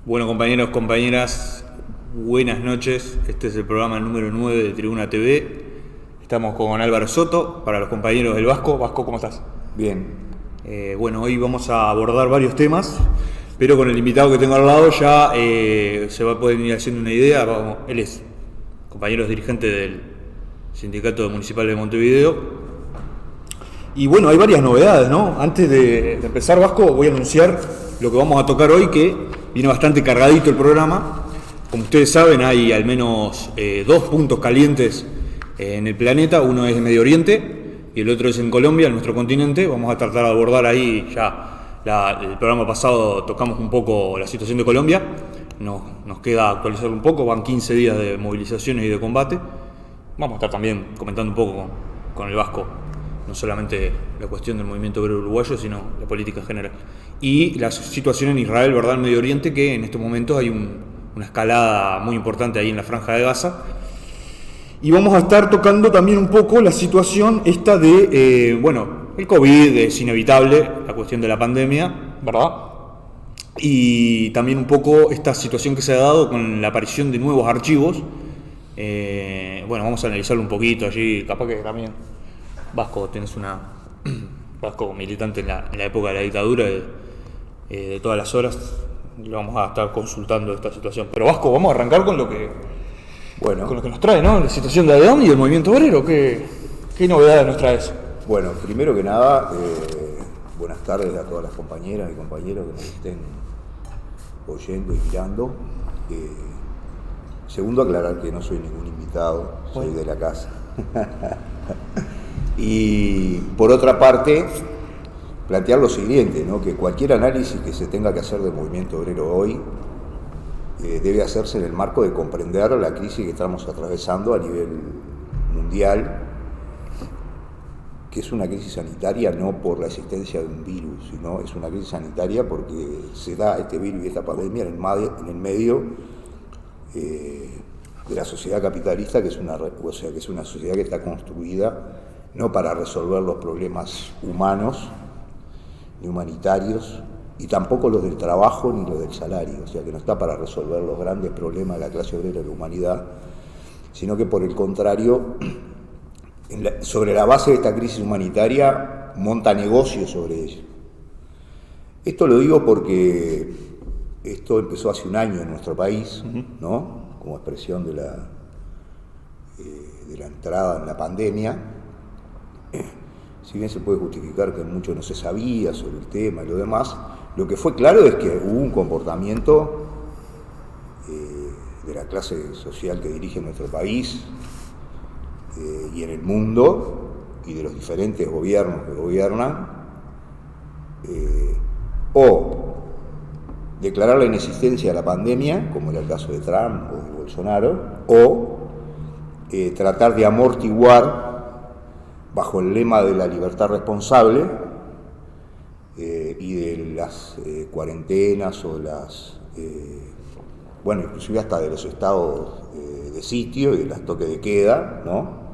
Bueno, compañeros, compañeras, buenas noches. Este es el programa número 9 de Tribuna TV. Estamos con Álvaro Soto, para los compañeros del Vasco. Vasco, ¿cómo estás? Bien. Bueno, hoy vamos a abordar varios temas, pero con el invitado que tengo al lado ya se va a poder ir haciendo una idea. Él es compañero dirigente del Sindicato Municipal de Montevideo. Y bueno, hay varias novedades, ¿no? Antes de empezar, Vasco, voy a anunciar lo que vamos a tocar hoy, que viene bastante cargadito el programa. Como ustedes saben, hay al menos dos puntos calientes en el planeta. Uno es en Medio Oriente y el otro es en Colombia, en nuestro continente. Vamos a tratar de abordar ahí ya. El programa pasado tocamos un poco la situación de Colombia. Nos queda actualizar un poco. Van 15 días de movilizaciones y de combate. Vamos a estar también comentando un poco con el Vasco, no solamente la cuestión del movimiento obrero uruguayo, sino la política en general. Y la situación en Israel, ¿verdad?, en Medio Oriente, que en estos momentos hay una escalada muy importante ahí en la Franja de Gaza. Y vamos a estar tocando también un poco la situación esta de, el COVID es inevitable, la cuestión de la pandemia, ¿verdad? Y también un poco esta situación que se ha dado con la aparición de nuevos archivos. Vamos a analizarlo un poquito allí, capaz que también Vasco, tenés Vasco militante en la época de la dictadura, de todas las horas, y vamos a estar consultando esta situación. Pero Vasco, vamos a arrancar con lo que nos trae, ¿no? La situación de ADEON y el movimiento obrero. ¿Qué novedades nos trae eso? Bueno, primero que nada, buenas tardes a todas las compañeras y compañeros que nos estén oyendo y mirando. Segundo, aclarar que no soy ningún invitado, soy de la casa. Y por otra parte, plantear lo siguiente, ¿no? Que cualquier análisis que se tenga que hacer del movimiento obrero hoy debe hacerse en el marco de comprender la crisis que estamos atravesando a nivel mundial, que es una crisis sanitaria no por la existencia de un virus, sino es una crisis sanitaria porque se da este virus y esta pandemia en el medio de la sociedad capitalista, que es una sociedad que está construida no para resolver los problemas humanos ni humanitarios, y tampoco los del trabajo ni los del salario, o sea que no está para resolver los grandes problemas de la clase obrera de la humanidad, sino que por el contrario, sobre la base de esta crisis humanitaria, monta negocios sobre ella. Esto lo digo porque esto empezó hace un año en nuestro país, ¿no? Como expresión de la entrada en la pandemia. Si bien se puede justificar que mucho no se sabía sobre el tema y lo demás, lo que fue claro es que hubo un comportamiento de la clase social que dirige nuestro país y en el mundo, y de los diferentes gobiernos que gobiernan, o declarar la inexistencia de la pandemia, como era el caso de Trump o de Bolsonaro, o tratar de amortiguar bajo el lema de la libertad responsable y de las cuarentenas o inclusive hasta de los estados de sitio y de los toques de queda, ¿no?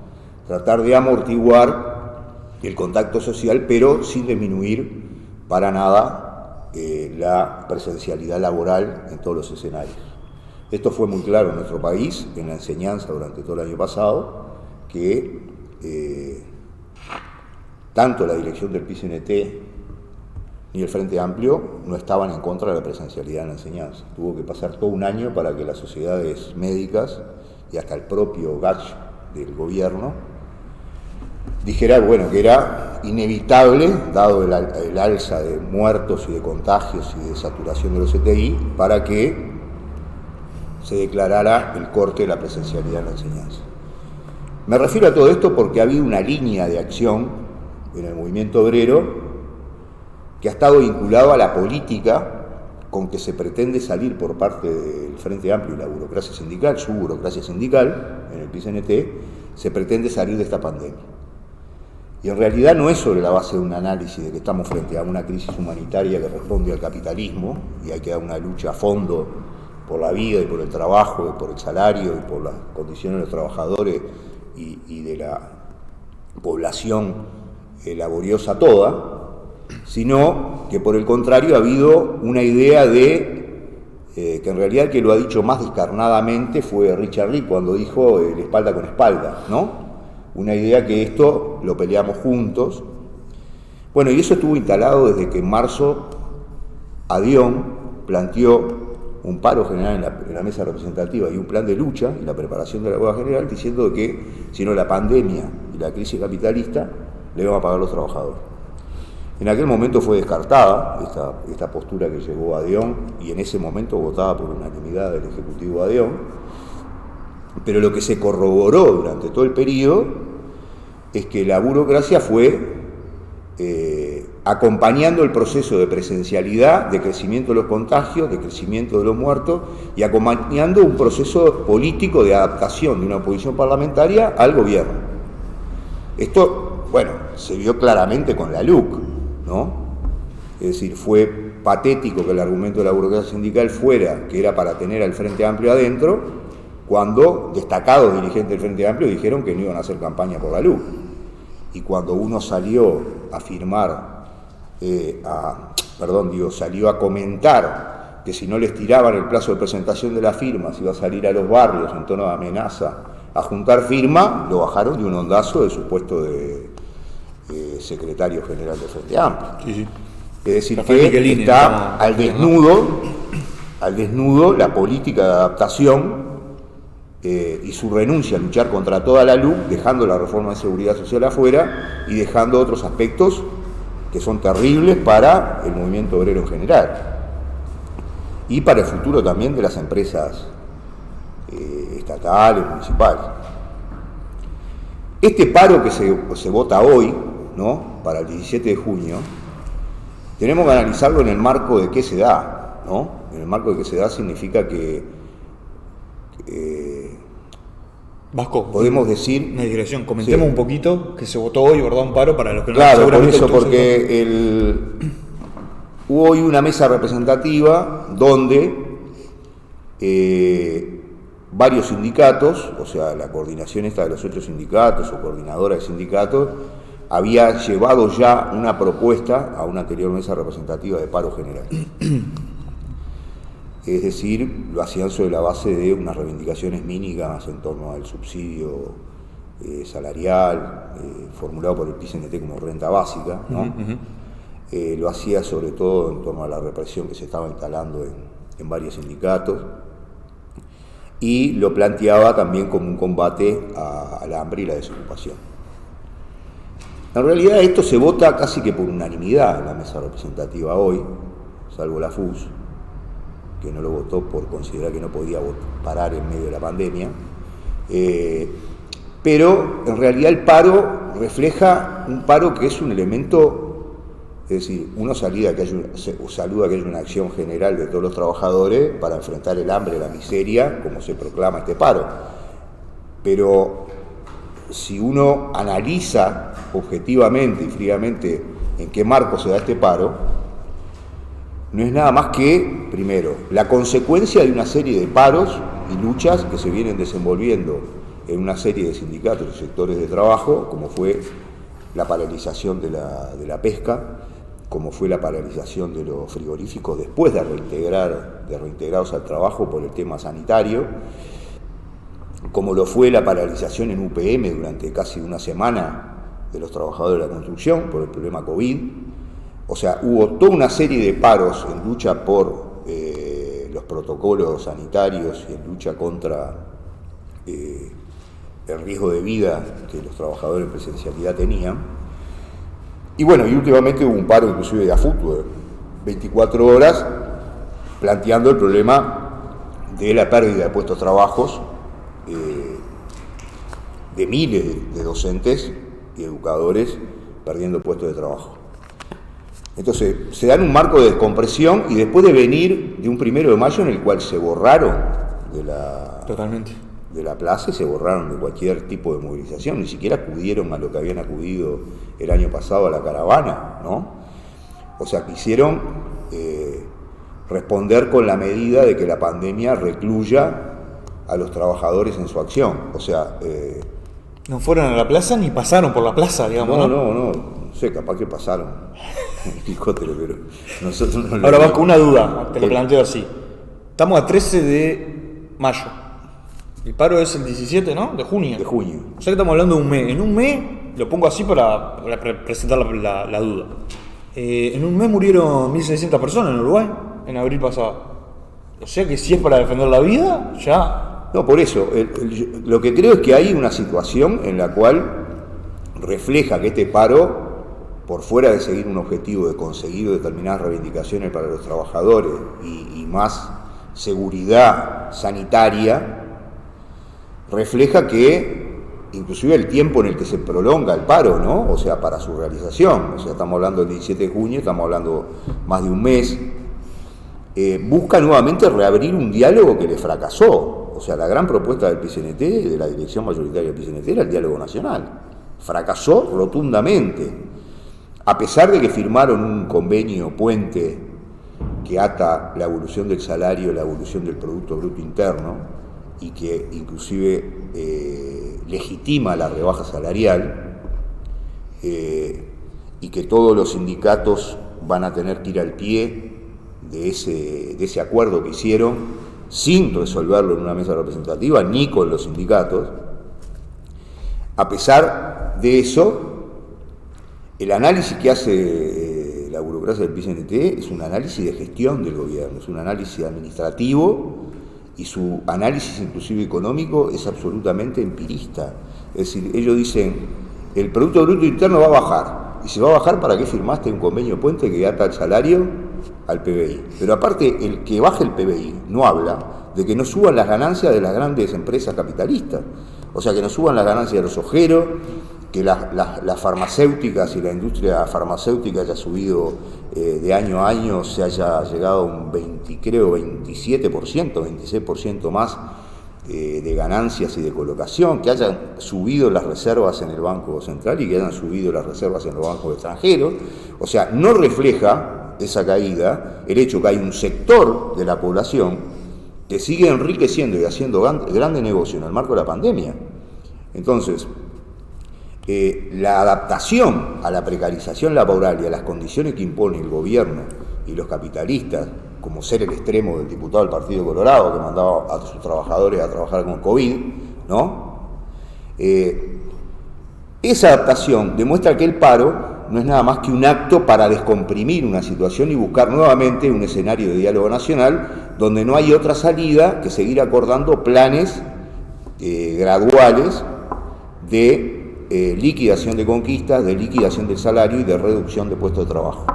Tratar de amortiguar el contacto social, pero sin disminuir para nada la presencialidad laboral en todos los escenarios. Esto fue muy claro en nuestro país, en la enseñanza durante todo el año pasado, que tanto la dirección del PCNT ni el Frente Amplio no estaban en contra de la presencialidad en la enseñanza. Tuvo que pasar todo un año para que las sociedades médicas y hasta el propio GACH del gobierno dijera, que era inevitable, dado el alza de muertos y de contagios y de saturación de los CTI, para que se declarara el corte de la presencialidad en la enseñanza. Me refiero a todo esto porque ha habido una línea de acción en el movimiento obrero que ha estado vinculado a la política con que se pretende salir por parte del Frente Amplio y la burocracia sindical, su burocracia sindical, en el PCNT, se pretende salir de esta pandemia. Y en realidad no es sobre la base de un análisis de que estamos frente a una crisis humanitaria que responde al capitalismo y hay que dar una lucha a fondo por la vida y por el trabajo y por el salario y por las condiciones de los trabajadores y de la población laboriosa toda, sino que por el contrario ha habido una idea de que en realidad el que lo ha dicho más descarnadamente fue Richard Lee cuando dijo el espalda con espalda, ¿no? Una idea que esto lo peleamos juntos. Bueno, y eso estuvo instalado desde que en marzo Adión planteó un paro general en la mesa representativa y un plan de lucha y la preparación de la huelga general, diciendo que si no la pandemia y la crisis capitalista le iban a pagar los trabajadores. En aquel momento fue descartada esta postura que llegó a Adión y en ese momento votada por unanimidad del Ejecutivo de Adión, pero lo que se corroboró durante todo el periodo es que la burocracia fue acompañando el proceso de presencialidad, de crecimiento de los contagios, de crecimiento de los muertos y acompañando un proceso político de adaptación de una oposición parlamentaria al gobierno. Esto, bueno, se vio claramente con la LUC, ¿no? Es decir, fue patético que el argumento de la burocracia sindical fuera que era para tener al Frente Amplio adentro, cuando destacados dirigentes del Frente Amplio dijeron que no iban a hacer campaña por la LUC. Y cuando uno salió a firmar, salió a comentar que si no les tiraban el plazo de presentación de las firmas iba a salir a los barrios en tono de amenaza a juntar firma, lo bajaron de un ondazo de su puesto de secretario general del Frente Amplio. Sí. Es decir, que está al desnudo la política de adaptación y su renuncia a luchar contra toda la LUC, dejando la reforma de seguridad social afuera y dejando otros aspectos que son terribles para el movimiento obrero en general y para el futuro también de las empresas estatales, municipales. Este paro que se vota hoy, ¿no?, para el 17 de junio, tenemos que analizarlo en el marco de qué se da, ¿no? En el marco de qué se da significa que Vasco, podemos decir... Una digresión, comentemos un poquito que se votó hoy, ¿verdad? Un paro para los que no... Claro, por eso, porque hubo hoy una mesa representativa donde varios sindicatos, o sea, la coordinación esta de los 8 sindicatos o coordinadora de sindicatos, había llevado ya una propuesta a una anterior mesa representativa de paro general. Es decir, lo hacían sobre la base de unas reivindicaciones mínimas en torno al subsidio salarial, formulado por el PCNT como renta básica, ¿no? Lo hacía sobre todo en torno a la represión que se estaba instalando en varios sindicatos y lo planteaba también como un combate al hambre y la desocupación. En realidad esto se vota casi que por unanimidad en la mesa representativa hoy, salvo la FUS, que no lo votó por considerar que no podía parar en medio de la pandemia, pero en realidad el paro refleja un paro que es un elemento, es decir, uno saluda que haya una acción general de todos los trabajadores para enfrentar el hambre, la miseria, como se proclama este paro, pero si uno analiza objetivamente y fríamente en qué marco se da este paro, no es nada más que, primero, la consecuencia de una serie de paros y luchas que se vienen desenvolviendo en una serie de sindicatos y sectores de trabajo, como fue la paralización de la pesca, como fue la paralización de los frigoríficos después de reintegrados al trabajo por el tema sanitario, como lo fue la paralización en UPM durante casi una semana de los trabajadores de la construcción por el problema COVID. O sea, hubo toda una serie de paros en lucha por los protocolos sanitarios y en lucha contra el riesgo de vida que los trabajadores en presencialidad tenían. Y bueno, y últimamente hubo un paro inclusive de AFUT de 24 horas, planteando el problema de la pérdida de puestos de trabajo de miles de docentes y educadores perdiendo puestos de trabajo. Entonces, se da en un marco de descompresión y después de venir de un 1 de mayo en el cual se borraron de la plaza y se borraron de cualquier tipo de movilización, ni siquiera acudieron a lo que habían acudido el año pasado a la caravana, ¿no? O sea, quisieron responder con la medida de que la pandemia recluya a los trabajadores en su acción, o sea... no fueron a la plaza ni pasaron por la plaza, digamos. No sé, capaz que pasaron. Pero nosotros no. Ahora vas con una duda, te lo planteo así. Estamos a 13 de mayo. El paro es el 17, ¿no? De junio. De junio. O sea que estamos hablando de un mes. En un mes, lo pongo así para presentar la duda. En un mes murieron 1.600 personas en Uruguay, en abril pasado. O sea que si es para defender la vida, ya... No, por eso, lo que creo es que hay una situación en la cual refleja que este paro, por fuera de seguir un objetivo de conseguir determinadas reivindicaciones para los trabajadores y más seguridad sanitaria, refleja que inclusive el tiempo en el que se prolonga el paro, ¿no? O sea, para su realización, o sea, estamos hablando del 17 de junio, estamos hablando más de un mes, busca nuevamente reabrir un diálogo que le fracasó. O sea, la gran propuesta del PCNT, de la dirección mayoritaria del PCNT, era el diálogo nacional. Fracasó rotundamente. A pesar de que firmaron un convenio puente que ata la evolución del salario, la evolución del Producto Bruto Interno, y que inclusive legitima la rebaja salarial, y que todos los sindicatos van a tener que ir al pie de ese acuerdo que hicieron, sin resolverlo en una mesa representativa, ni con los sindicatos. A pesar de eso, el análisis que hace la burocracia del PCNT es un análisis de gestión del gobierno, es un análisis administrativo, y su análisis inclusive económico es absolutamente empirista. Es decir, ellos dicen, el Producto Bruto Interno va a bajar. ¿Y se va a bajar para qué firmaste un convenio puente que ata el salario al PBI? Pero aparte, el que baje el PBI no habla de que no suban las ganancias de las grandes empresas capitalistas. O sea, que no suban las ganancias de los ojeros, que las farmacéuticas y la industria farmacéutica haya subido de año a año, se haya llegado a un 27%, 26% más de ganancias y de colocación, que hayan subido las reservas en el Banco Central y que hayan subido las reservas en los bancos extranjeros. O sea, no refleja esa caída el hecho que hay un sector de la población que sigue enriqueciendo y haciendo grande negocio en el marco de la pandemia. Entonces, la adaptación a la precarización laboral y a las condiciones que impone el gobierno y los capitalistas, como ser el extremo del diputado del Partido Colorado que mandaba a sus trabajadores a trabajar con COVID, ¿no? Esa adaptación demuestra que el paro no es nada más que un acto para descomprimir una situación y buscar nuevamente un escenario de diálogo nacional donde no hay otra salida que seguir acordando planes graduales de liquidación de conquistas, de liquidación del salario y de reducción de puestos de trabajo.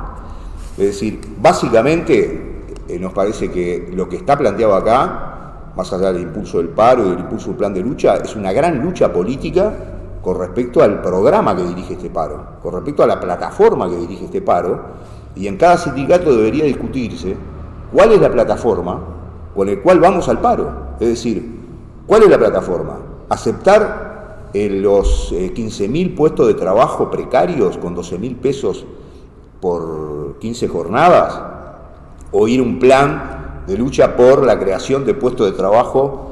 Es decir, básicamente nos parece que lo que está planteado acá, más allá del impulso del paro y del impulso del plan de lucha, es una gran lucha política con respecto al programa que dirige este paro, con respecto a la plataforma que dirige este paro, y en cada sindicato debería discutirse cuál es la plataforma con la cual vamos al paro. Es decir, ¿cuál es la plataforma? ¿Aceptar los 15.000 puestos de trabajo precarios con 12.000 pesos por 15 jornadas? ¿O ir un plan de lucha por la creación de puestos de trabajo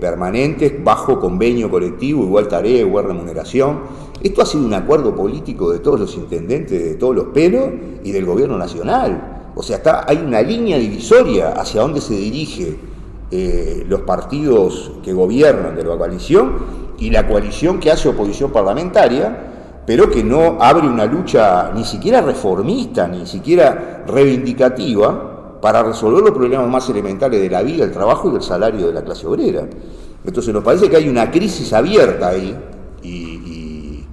permanentes, bajo convenio colectivo, igual tarea, igual remuneración? Esto ha sido un acuerdo político de todos los intendentes, de todos los pelos y del gobierno nacional. O sea, hay una línea divisoria hacia dónde se dirige los partidos que gobiernan de la coalición y la coalición que hace oposición parlamentaria, pero que no abre una lucha ni siquiera reformista, ni siquiera reivindicativa, para resolver los problemas más elementales de la vida, el trabajo y el salario de la clase obrera. Entonces nos parece que hay una crisis abierta ahí, y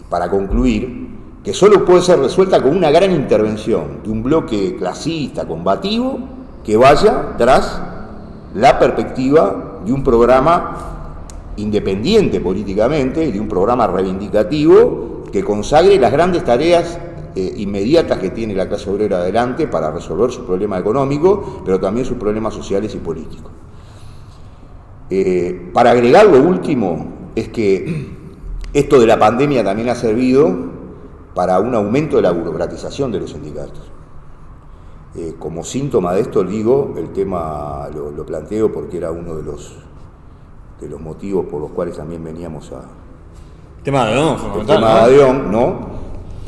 para concluir, que solo puede ser resuelta con una gran intervención de un bloque clasista, combativo, que vaya tras la perspectiva de un programa independiente políticamente y de un programa reivindicativo que consagre las grandes tareas inmediatas que tiene la clase obrera adelante para resolver sus problemas económicos, pero también sus problemas sociales y políticos. Para agregar lo último, es que esto de la pandemia también ha servido para un aumento de la burocratización de los sindicatos. Como síntoma de esto, digo, el tema lo planteo porque era uno de los motivos por los cuales también veníamos a... El tema de Adón, fundamental, el tema de Adón, ¿no?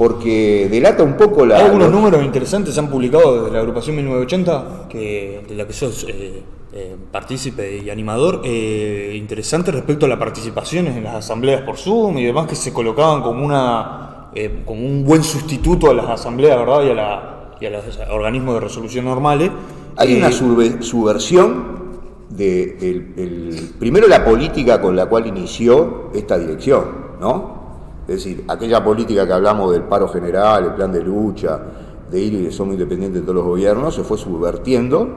porque delata un poco Hay algunos números interesantes se han publicado desde la agrupación 1980, de la que sos partícipe y animador, interesantes respecto a las participaciones en las asambleas por Zoom y demás, que se colocaban como como un buen sustituto a las asambleas, ¿verdad? Y a los organismos de resolución normales. Hay una subversión primero la política con la cual inició esta dirección, ¿no? Es decir, aquella política que hablamos del paro general, el plan de lucha, de ir y de somos independientes de todos los gobiernos, se fue subvertiendo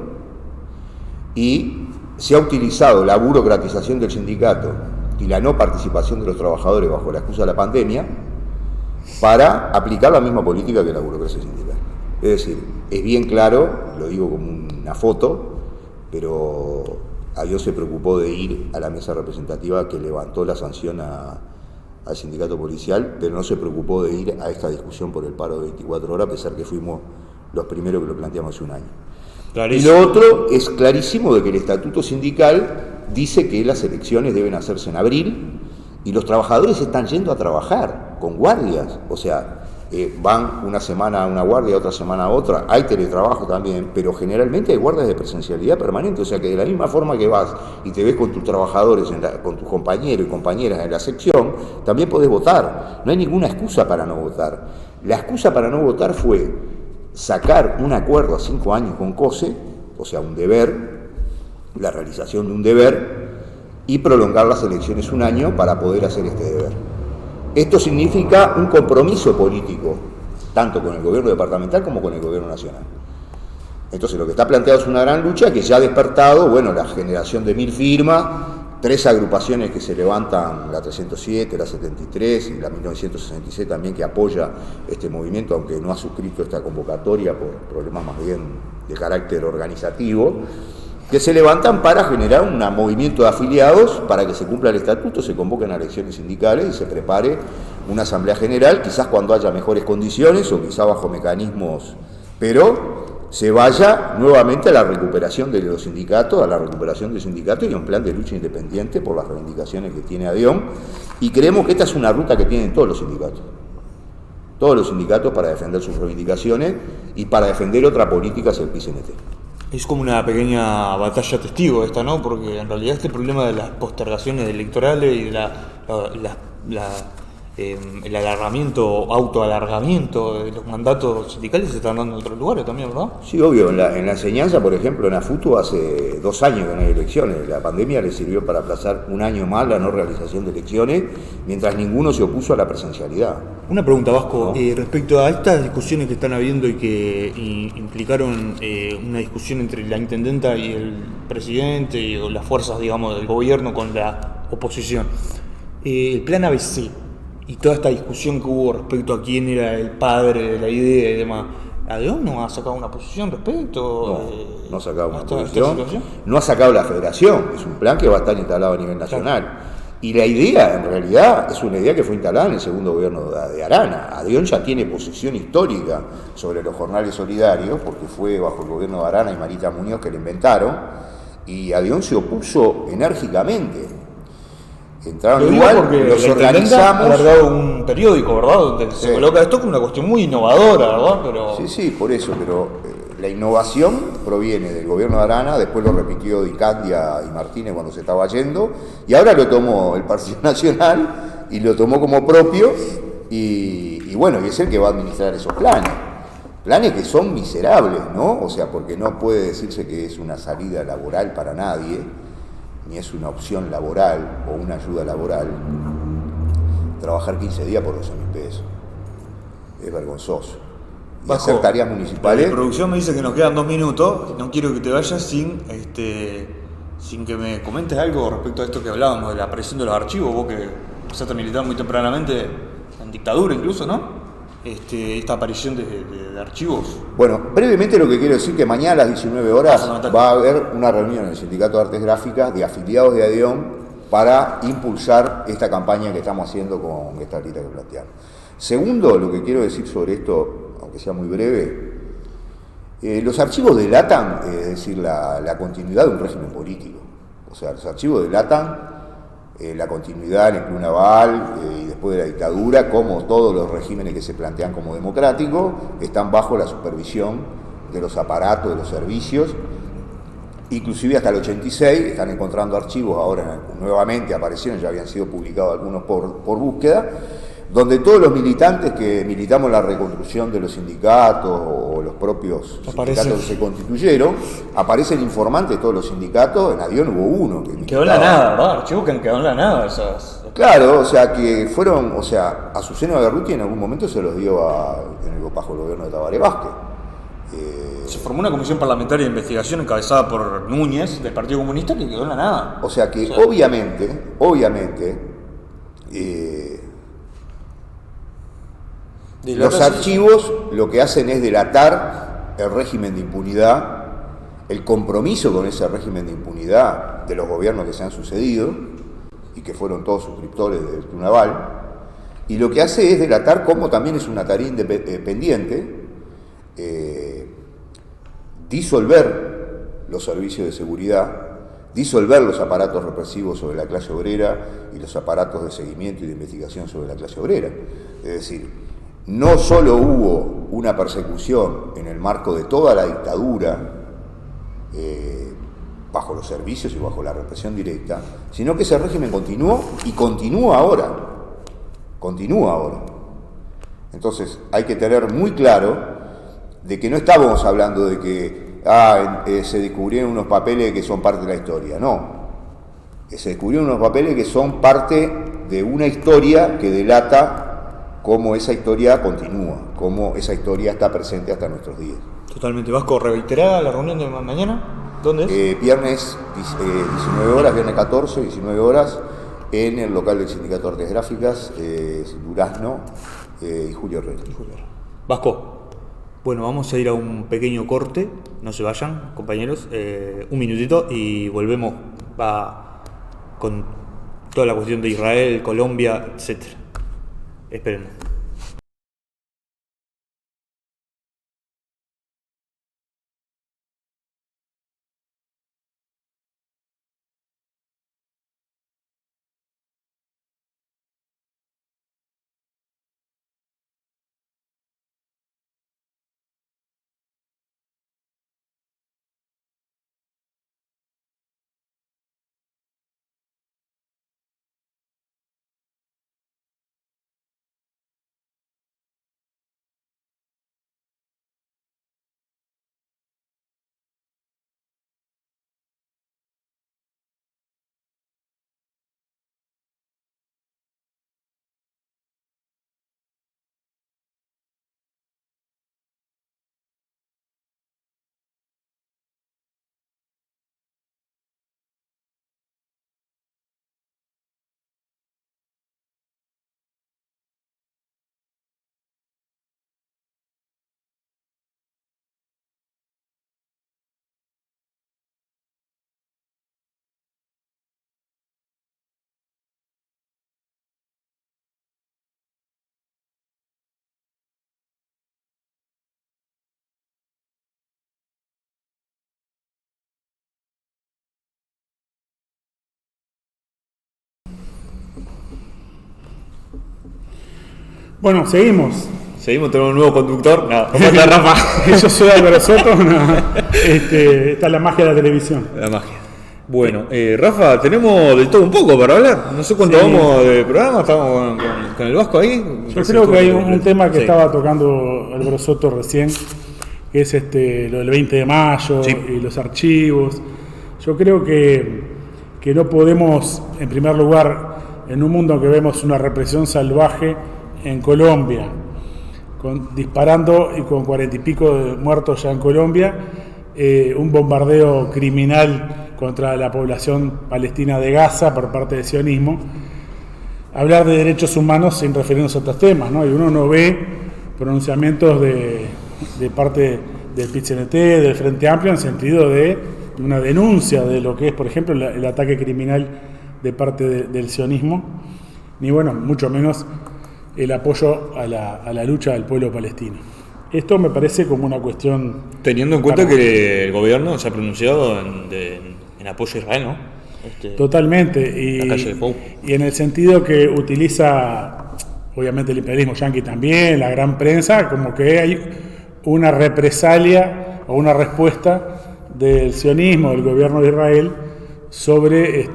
y se ha utilizado la burocratización del sindicato y la no participación de los trabajadores bajo la excusa de la pandemia para aplicar la misma política que la burocracia sindical. Es decir, es bien claro, lo digo como una foto, pero Dios se preocupó de ir a la mesa representativa que levantó la sanción al sindicato policial, pero no se preocupó de ir a esta discusión por el paro de 24 horas, a pesar que fuimos los primeros que lo planteamos hace un año. Clarísimo. Y lo otro es clarísimo de que el estatuto sindical dice que las elecciones deben hacerse en abril y los trabajadores están yendo a trabajar con guardias, o sea, van una semana a una guardia, otra semana a otra, hay teletrabajo también, pero generalmente hay guardias de presencialidad permanente, o sea que de la misma forma que vas y te ves con tus trabajadores, con tus compañeros y compañeras en la sección, también podés votar, no hay ninguna excusa para no votar. La excusa para no votar fue sacar un acuerdo a 5 años con COSE, o sea un deber, la realización de un deber, y prolongar las elecciones un año para poder hacer este deber. Esto significa un compromiso político, tanto con el gobierno departamental como con el gobierno nacional. Entonces lo que está planteado es una gran lucha que ya ha despertado, bueno, la generación de 1000 firmas, 3 agrupaciones que se levantan, la 307, la 73 y la 1966 también, que apoya este movimiento, aunque no ha suscrito esta convocatoria por problemas más bien de carácter organizativo, que se levantan para generar un movimiento de afiliados para que se cumpla el estatuto, se convoquen a elecciones sindicales y se prepare una asamblea general, quizás cuando haya mejores condiciones o quizás bajo mecanismos, pero se vaya nuevamente a la recuperación de los sindicatos, a la recuperación del sindicato y a un plan de lucha independiente por las reivindicaciones que tiene ADIOM, y creemos que esta es una ruta que tienen todos los sindicatos para defender sus reivindicaciones y para defender otra política hacia el PICNT. Es como una pequeña batalla testigo esta, ¿no? Porque en realidad este problema de las postergaciones electorales y de el autoalargamiento de los mandatos sindicales se están dando en otros lugares también, ¿verdad? Sí, obvio. En la enseñanza, por ejemplo, en AFUTU hace 2 años que no hay elecciones. La pandemia le sirvió para aplazar un año más la no realización de elecciones, mientras ninguno se opuso a la presencialidad. Una pregunta, Vasco, ¿No? Respecto a estas discusiones que están habiendo y que implicaron una discusión entre la intendenta y el presidente o las fuerzas, digamos, del gobierno con la oposición, el plan ABC y toda esta discusión que hubo respecto a quién era el padre de la idea y demás, ¿ADIOM no ha sacado una posición respecto? No ha sacado una posición, no ha sacado la federación, es un plan que va a estar instalado a nivel nacional. Claro. Y la idea, en realidad, es una idea que fue instalada en el segundo gobierno de Arana. ADIOM ya tiene posición histórica sobre los jornales solidarios, porque fue bajo el gobierno de Arana y Marita Muñoz que lo inventaron, y ADIOM se opuso enérgicamente. Entraron igual, porque los organizamos. Ha alargado un periódico, ¿verdad? Donde se coloca esto como una cuestión muy innovadora, ¿verdad? Pero... Sí, por eso, pero la innovación proviene del gobierno de Arana, después lo repitió Di Candia y Martínez cuando se estaba yendo, y ahora lo tomó el Partido Nacional y lo tomó como propio, y bueno, y es el que va a administrar esos planes. Planes que son miserables, ¿no? O sea, porque no puede decirse que es una salida laboral para nadie, ni es una opción laboral o una ayuda laboral, trabajar 15 días por 12.000 pesos. Es vergonzoso. Y Bajo, hacer tareas municipales. La producción me dice que nos quedan 2 minutos, no quiero que te vayas sin que me comentes algo respecto a esto que hablábamos, de la aparición de los archivos, vos que empezaste a militar muy tempranamente, en dictadura incluso, ¿no? Esta aparición de archivos. Bueno, brevemente lo que quiero decir que mañana a las 19 horas va a haber una reunión en el Sindicato de Artes Gráficas de afiliados de ADIOM para impulsar esta campaña que estamos haciendo con esta lista que planteamos. Segundo, lo que quiero decir sobre esto, aunque sea muy breve, los archivos delatan, es decir, la continuidad de un régimen político. O sea, los archivos delatan la continuidad en el Club Naval y después de la dictadura, como todos los regímenes que se plantean como democráticos, están bajo la supervisión de los aparatos, de los servicios. Inclusive hasta el 86 están encontrando archivos, ahora nuevamente aparecieron, ya habían sido publicados algunos por búsqueda, donde todos los militantes que militamos en la reconstrucción de los sindicatos o los propios sindicatos que se constituyeron, aparecen informantes de todos los sindicatos. En Adión hubo uno que quedó en la nada, ¿verdad? Archivos que quedó en la nada esas. Claro, o sea, que fueron, o sea, Azucena Berruti en algún momento se los dio bajo el gobierno de Tabaré Vázquez. Se formó una comisión parlamentaria de investigación encabezada por Núñez, del Partido Comunista, que quedó en la nada. O sea que obviamente, los archivos lo que hacen es delatar el régimen de impunidad, el compromiso con ese régimen de impunidad de los gobiernos que se han sucedido y que fueron todos suscriptores del Club Naval, y lo que hace es delatar cómo también es una tarea independiente disolver los servicios de seguridad, disolver los aparatos represivos sobre la clase obrera y los aparatos de seguimiento y de investigación sobre la clase obrera. Es decir, no solo hubo una persecución en el marco de toda la dictadura, bajo los servicios y bajo la represión directa, sino que ese régimen continuó y continúa ahora. Entonces hay que tener muy claro de que no estábamos hablando de que se descubrieron unos papeles que son parte de la historia, no. Se descubrieron unos papeles que son parte de una historia que delata cómo esa historia continúa, cómo esa historia está presente hasta nuestros días. Totalmente. Vasco, ¿reiterará la reunión de mañana? ¿Dónde es? Viernes 19 horas, viernes 14, 19 horas, en el local del Sindicato de Artes Gráficas, Durazno y Julio Herrera. Vasco, bueno, vamos a ir a un pequeño corte, no se vayan, compañeros, un minutito y volvemos con toda la cuestión de Israel, Colombia, etc. Esperen. Bueno, seguimos. Tenemos un nuevo conductor. No, ¿cómo está Rafa? Yo soy Álvaro Soto. Está la magia de la televisión. La magia. Bueno, Rafa, tenemos de todo un poco para hablar. No sé cuánto vamos de programa, estamos con el Vasco ahí. Yo creo que hay un tema que estaba tocando Álvaro Soto recién, que es lo del 20 de mayo y los archivos. Yo creo que no podemos, en primer lugar, en un mundo que vemos una represión salvaje en Colombia, disparando y con 40 y pico de muertos ya en Colombia, un bombardeo criminal contra la población palestina de Gaza por parte del sionismo, hablar de derechos humanos sin referirnos a otros temas, ¿no? Y uno no ve pronunciamientos de parte del PIT-CNT, del Frente Amplio, en sentido de una denuncia de lo que es, por ejemplo, el ataque criminal de parte del sionismo, ni bueno, mucho menos el apoyo a la lucha del pueblo palestino. Esto me parece como una cuestión... Teniendo en cuenta que el gobierno se ha pronunciado en apoyo a Israel, ¿no? Totalmente. La calle de Pou. Y en el sentido que utiliza, obviamente el imperialismo yanqui también, la gran prensa, como que hay una represalia o una respuesta del sionismo, del gobierno de Israel, sobre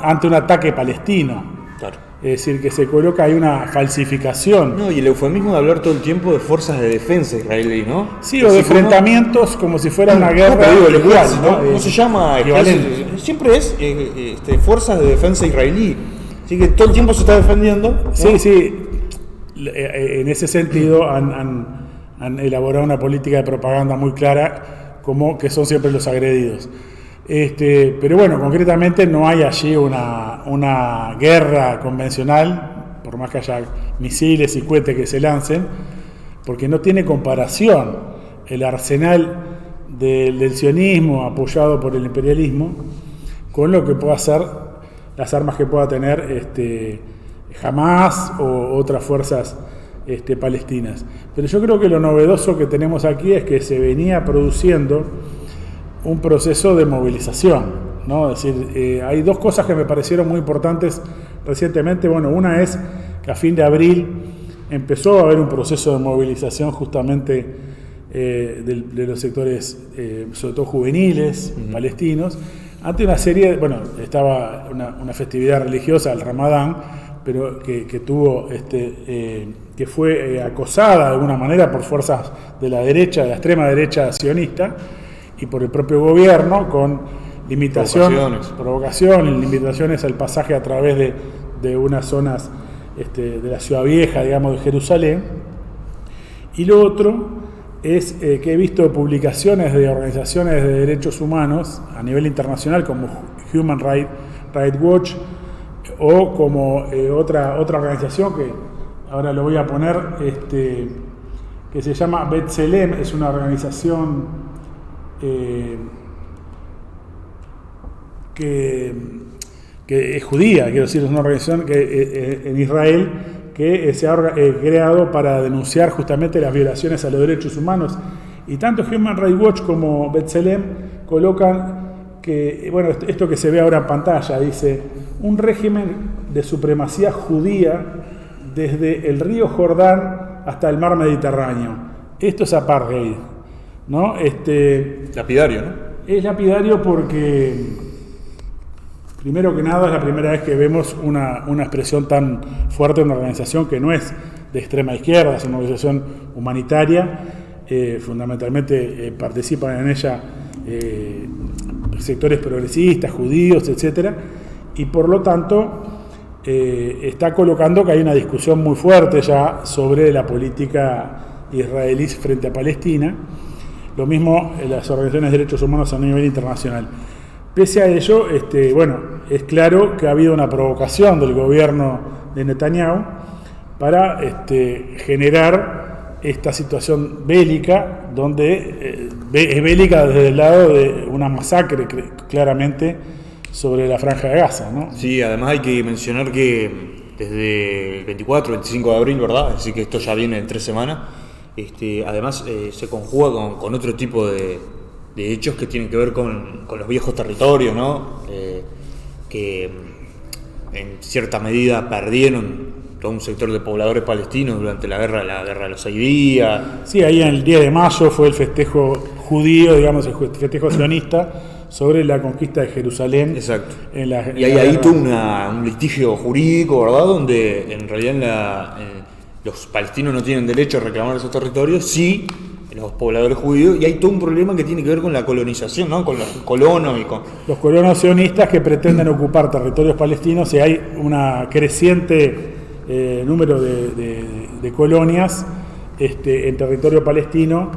ante un ataque palestino. Claro. Es decir, que se coloca, hay una falsificación. No, y el eufemismo de hablar todo el tiempo de fuerzas de defensa israelí, ¿no? Sí, o de enfrentamientos como si fuera una guerra. No, pero digo, el igual, ejército no se llama equivalente. ejército, siempre es fuerzas de defensa israelí. Así que todo el tiempo se está defendiendo, ¿no? Sí. En ese sentido han elaborado una política de propaganda muy clara, como que son siempre los agredidos. Pero bueno, concretamente no hay allí una guerra convencional, por más que haya misiles y cohetes que se lancen, porque no tiene comparación el arsenal del sionismo apoyado por el imperialismo con lo que pueda hacer las armas que pueda tener Hamás o otras fuerzas palestinas. Pero yo creo que lo novedoso que tenemos aquí es que se venía produciendo un proceso de movilización, ¿no? Es decir, hay dos cosas que me parecieron muy importantes recientemente. Bueno, una es que a fin de abril empezó a haber un proceso de movilización justamente de los sectores, sobre todo juveniles, palestinos, ante una serie, estaba una festividad religiosa, el Ramadán, pero que tuvo, que fue acosada de alguna manera por fuerzas de la derecha, de la extrema derecha sionista, y por el propio gobierno, con provocación, limitaciones al pasaje a través de unas zonas de la ciudad vieja, digamos, de Jerusalén. Y lo otro es que he visto publicaciones de organizaciones de derechos humanos a nivel internacional, como Human Rights Watch, o como otra organización que ahora lo voy a poner, que se llama B'Tselem, es una organización que es judía, quiero decir, es una organización que en Israel que se ha creado para denunciar justamente las violaciones a los derechos humanos, y tanto Human Rights Watch como B'Tselem colocan que, esto que se ve ahora en pantalla, dice: un régimen de supremacía judía desde el río Jordán hasta el mar Mediterráneo. Esto es apartheid, ¿no? Lapidario, ¿no? Es lapidario porque, primero que nada, es la primera vez que vemos una expresión tan fuerte de una organización que no es de extrema izquierda, es una organización humanitaria, fundamentalmente participan en ella sectores progresistas, judíos, etcétera, y por lo tanto está colocando que hay una discusión muy fuerte ya sobre la política israelí frente a Palestina. Lo mismo en las organizaciones de derechos humanos a nivel internacional. Pese a ello, es claro que ha habido una provocación del gobierno de Netanyahu para generar esta situación bélica, donde es bélica desde el lado de una masacre claramente sobre la Franja de Gaza, ¿no? Sí, además hay que mencionar que desde el 24, 25 de abril, ¿verdad? Es decir, que esto ya viene en 3 semanas. Además se conjuga con otro tipo de hechos que tienen que ver con los viejos territorios, ¿no? Que en cierta medida perdieron todo un sector de pobladores palestinos durante la guerra de los 6 días. Sí, ahí en el 10 de mayo fue el festejo judío, digamos, el festejo sionista sobre la conquista de Jerusalén. Exacto. Y hay ahí todo un litigio jurídico, ¿verdad? Donde en realidad los palestinos no tienen derecho a reclamar esos territorios, sí los pobladores judíos, y hay todo un problema que tiene que ver con la colonización, ¿no? Con los colonos y con los colonos sionistas que pretenden ocupar territorios palestinos, y hay una creciente número de colonias en territorio palestino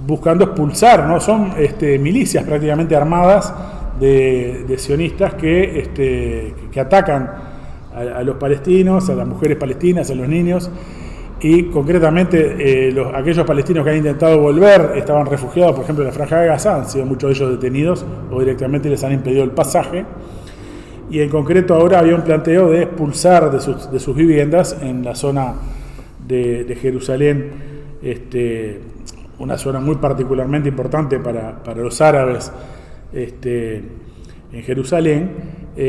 buscando expulsar, ¿no? Son milicias prácticamente armadas de sionistas que atacan a los palestinos, a las mujeres palestinas, a los niños. Y concretamente aquellos palestinos que han intentado volver, estaban refugiados, por ejemplo, en la Franja de Gaza, han sido muchos de ellos detenidos o directamente les han impedido el pasaje. Y en concreto ahora había un planteo de expulsar de sus viviendas en la zona de Jerusalén, una zona muy particularmente importante para los árabes Jerusalén, y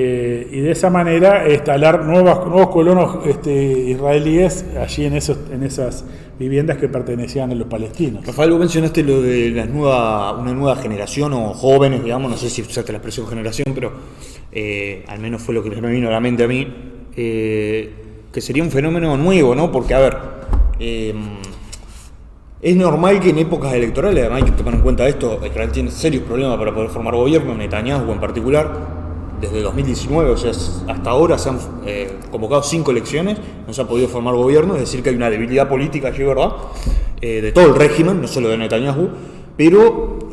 de esa manera instalar nuevos colonos israelíes allí en esas viviendas que pertenecían a los palestinos. Rafael, vos mencionaste lo de una nueva generación o jóvenes, digamos, no sé si usaste la expresión generación, pero al menos fue lo que me vino a la mente a mí, que sería un fenómeno nuevo, ¿no? Porque, a ver, es normal que en épocas electorales, además hay que tomar en cuenta esto, Israel tiene serios problemas para poder formar gobierno, Netanyahu en particular. Desde 2019, o sea, hasta ahora se han convocado 5 elecciones, no se ha podido formar gobierno, es decir que hay una debilidad política allí, ¿verdad? De todo el régimen, no solo de Netanyahu, pero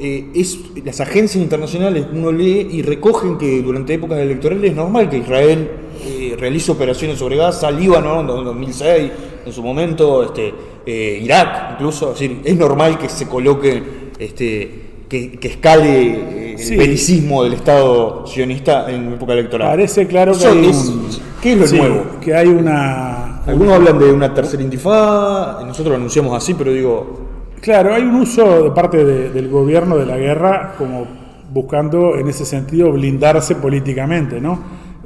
las agencias internacionales, uno lee y recogen que durante épocas electorales es normal que Israel realice operaciones sobre Gaza, Líbano en 2006, en su momento, Irak incluso, es decir, es normal que se coloque que escale el belicismo del Estado sionista en época electoral. Parece claro que ¿qué es lo nuevo? Que hay una... Algunos hablan de una tercera intifada, nosotros lo anunciamos así, pero digo... Claro, hay un uso de parte del gobierno de la guerra como buscando en ese sentido blindarse políticamente, ¿no?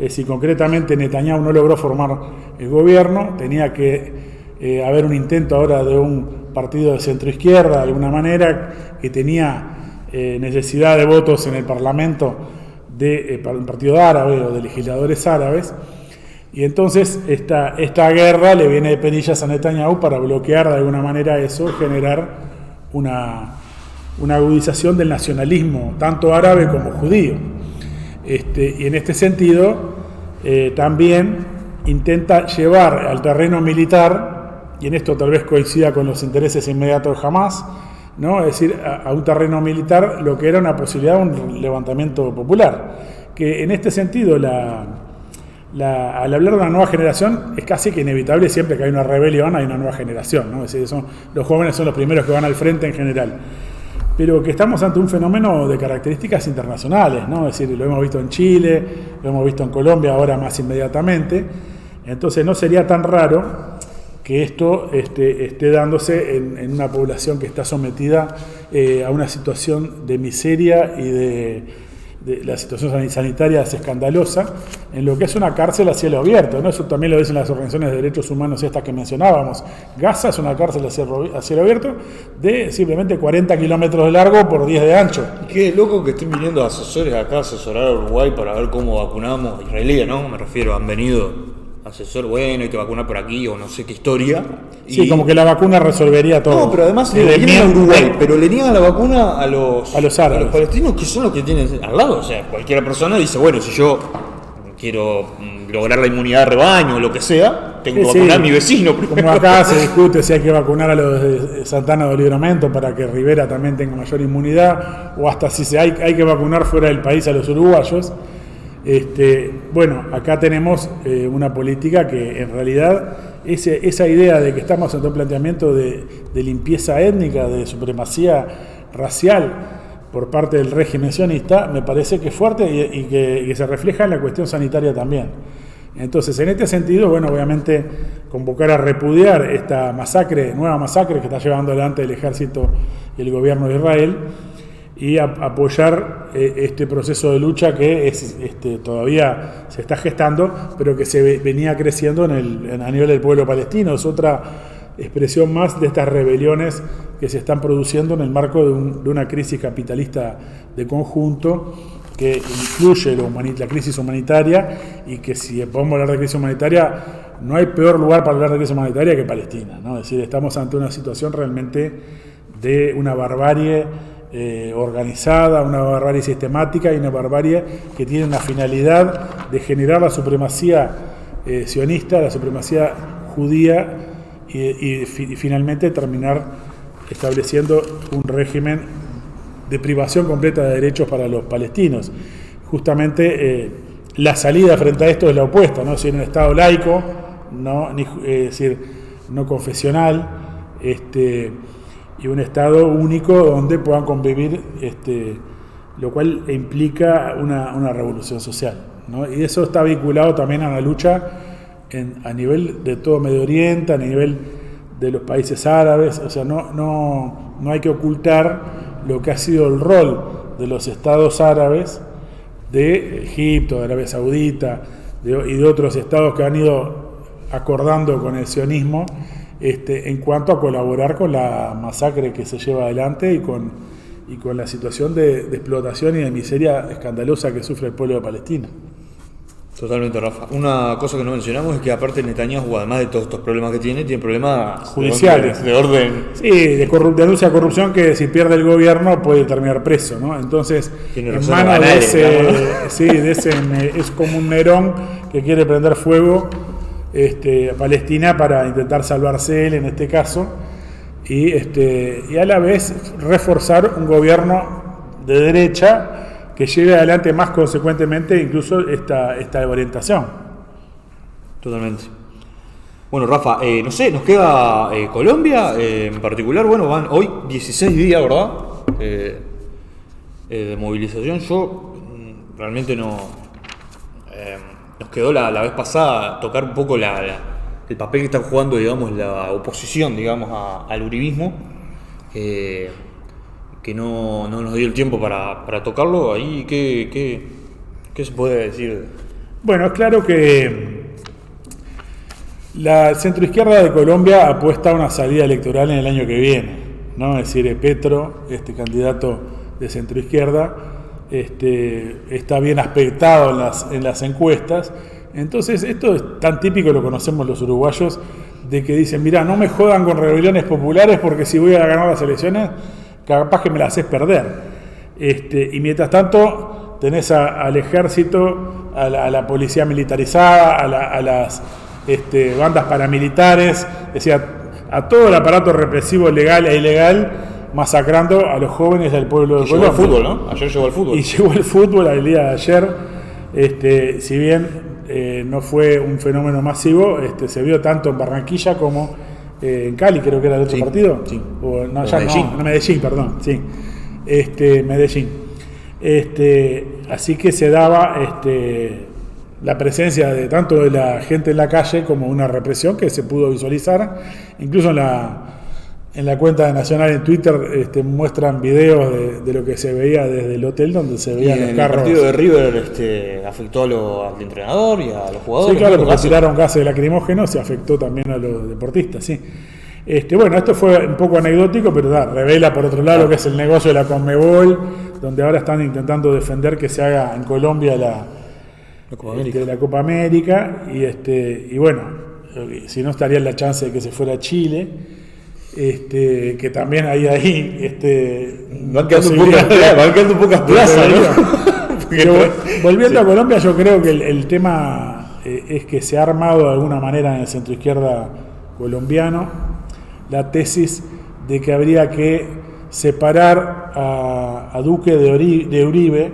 Si concretamente Netanyahu no logró formar el gobierno, tenía que haber un intento ahora de un partido de centroizquierda, de alguna manera, que tenía necesidad de votos en el Parlamento de un partido árabe o de legisladores árabes, y entonces esta guerra le viene de perillas a Netanyahu para bloquear de alguna manera eso, generar una agudización del nacionalismo, tanto árabe como judío. Y en este sentido también intenta llevar al terreno militar, y en esto tal vez coincida con los intereses inmediatos de Hamás, ¿no? Es decir, a un terreno militar lo que era una posibilidad de un levantamiento popular, que en este sentido al hablar de una nueva generación es casi que inevitable, siempre que hay una rebelión hay una nueva generación, ¿no? Es decir, los jóvenes son los primeros que van al frente en general, pero que estamos ante un fenómeno de características internacionales, ¿no? Es decir, lo hemos visto en Chile, lo hemos visto en Colombia ahora más inmediatamente, entonces no sería tan raro que esto esté dándose en una población que está sometida a una situación de miseria y de la situación sanitaria es escandalosa, en lo que es una cárcel a cielo abierto, ¿no? Eso también lo dicen las organizaciones de derechos humanos estas que mencionábamos. Gaza es una cárcel a cielo abierto de simplemente 40 kilómetros de largo por 10 de ancho. Y qué loco que estén viniendo asesores acá a asesorar a Uruguay para ver cómo vacunamos, israelíes, ¿no? Me refiero, han venido asesor, bueno, hay que vacunar por aquí o no sé qué historia. Sí, como que la vacuna resolvería todo. No, pero además vienen a Uruguay, pero le niegan la vacuna a los árabes, a los palestinos, que son los que tienen al lado. O sea, cualquier persona dice, bueno, si yo quiero lograr la inmunidad de rebaño o lo que sea, tengo que vacunar a mi vecino. Como acá se discute si hay que vacunar a los de Santana de Libramento para que Rivera también tenga mayor inmunidad, o hasta si hay que vacunar fuera del país a los uruguayos. Bueno, acá tenemos una política que en realidad esa idea de que estamos ante un planteamiento de limpieza étnica, de supremacía racial por parte del régimen sionista, me parece que es fuerte y que se refleja en la cuestión sanitaria también. Entonces, en este sentido, bueno, obviamente convocar a repudiar esta nueva masacre que está llevando adelante el ejército y el gobierno de Israel, y apoyar este proceso de lucha que todavía se está gestando, pero que se venía creciendo a nivel del pueblo palestino. Es otra expresión más de estas rebeliones que se están produciendo en el marco de una crisis capitalista de conjunto que incluye la crisis humanitaria, y que si podemos hablar de crisis humanitaria, no hay peor lugar para hablar de crisis humanitaria que Palestina, ¿no? Es decir, estamos ante una situación realmente de una barbarie organizada, una barbarie sistemática y una barbarie que tiene una finalidad de generar la supremacía sionista, la supremacía judía y finalmente terminar estableciendo un régimen de privación completa de derechos para los palestinos. Justamente la salida frente a esto es la opuesta, ¿no? Es decir, un Estado laico, es decir, no confesional, y un Estado único donde puedan convivir, lo cual implica una revolución social, ¿no? Y eso está vinculado también a la lucha a nivel de todo Medio Oriente, a nivel de los países árabes. O sea, no hay que ocultar lo que ha sido el rol de los estados árabes de Egipto, de Arabia Saudita y de otros estados que han ido acordando con el sionismo en cuanto a colaborar con la masacre que se lleva adelante y con la situación de explotación y de miseria escandalosa que sufre el pueblo de Palestina. Totalmente, Rafa. Una cosa que no mencionamos es que aparte Netanyahu, además de todos estos problemas que tiene problemas judiciales. De orden. Sí, denuncia corrupción que si pierde el gobierno puede terminar preso, ¿no? Entonces, en manos de ese, es como un Nerón que quiere prender fuego a Palestina para intentar salvarse él en este caso y a la vez reforzar un gobierno de derecha que lleve adelante más consecuentemente incluso esta orientación. Totalmente. Bueno, Rafa, no sé, nos queda Colombia en particular. Bueno, van hoy 16 días, ¿verdad? De movilización. Yo realmente no... nos quedó la vez pasada tocar un poco el papel que están jugando, digamos, la oposición, digamos, al uribismo. Que no nos dio el tiempo para tocarlo. Ahí, ¿qué se puede decir? Bueno, es claro que la centroizquierda de Colombia apuesta a una salida electoral en el año que viene, ¿no? Es decir, Petro, candidato de centroizquierda, está bien aspectado en las encuestas. Entonces, esto es tan típico, lo conocemos los uruguayos, de que dicen, mirá, no me jodan con rebeliones populares porque si voy a ganar las elecciones, capaz que me la haces perder. Y mientras tanto tenés al ejército, a la policía militarizada, a las bandas paramilitares, es decir, a todo el aparato represivo legal e ilegal, masacrando a los jóvenes del pueblo de Colombia. Llegó el fútbol, ¿no? Ayer llegó el fútbol. Y llegó el fútbol el día de ayer, si bien no fue un fenómeno masivo, se vio tanto en Barranquilla como en Cali, creo que era el otro partido. Sí. Medellín, perdón. Sí. Medellín. Así que se daba la presencia de tanto de la gente en la calle como una represión que se pudo visualizar. Incluso en la cuenta nacional en Twitter muestran videos de lo que se veía desde el hotel donde se veían los carros. El partido de River afectó al entrenador y a los jugadores. Sí, claro, porque tiraron gases lacrimógenos y afectó también a los deportistas, sí. Bueno, esto fue un poco anecdótico, pero revela por otro lado lo que es el negocio de la Conmebol, donde ahora están intentando defender que se haga en Colombia la Copa América y bueno, si no estaría la chance de que se fuera a Chile. Que también ahí van quedando pocas plazas, ¿no? Volviendo a Colombia, yo creo que el tema es que se ha armado de alguna manera en el centroizquierda colombiano la tesis de que habría que separar a Duque de Uribe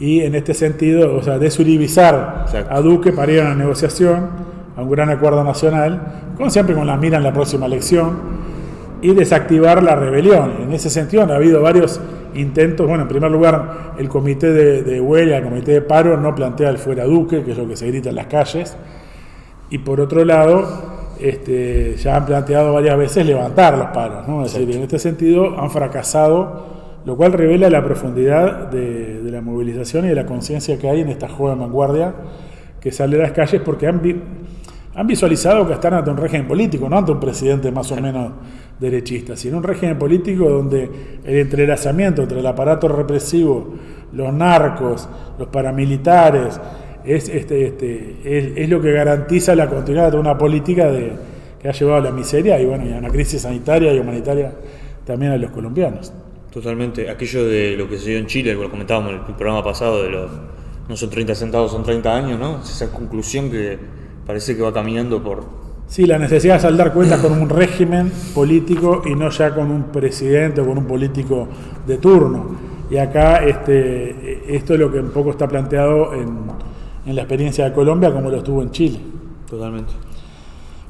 y en este sentido, o sea, desuribizar a Duque para ir a una negociación, a un gran acuerdo nacional, como siempre con la mira en la próxima elección, y desactivar la rebelión. En ese sentido han habido varios intentos. Bueno, en primer lugar, el comité de huelga, el comité de paro, no plantea el fuera Duque, que es lo que se grita en las calles, y por otro lado, ya han planteado varias veces levantar los paros, ¿no? Es decir, en este sentido han fracasado, lo cual revela la profundidad de la movilización y de la conciencia que hay en esta joven vanguardia que sale a las calles porque han visualizado que están ante un régimen político, no ante un presidente más o menos derechista, sino un régimen político donde el entrelazamiento entre el aparato represivo, los narcos, los paramilitares, es lo que garantiza la continuidad de una política que ha llevado a la miseria y bueno, y a una crisis sanitaria y humanitaria también a los colombianos. Totalmente. Aquello de lo que se dio en Chile, lo comentábamos en el programa pasado, no son 30 centavos, son 30 años, ¿no? Esa conclusión que parece que va caminando por... Sí, la necesidad de saldar cuentas con un régimen político y no ya con un presidente o con un político de turno. Y acá esto es lo que un poco está planteado en la experiencia de Colombia como lo estuvo en Chile. Totalmente.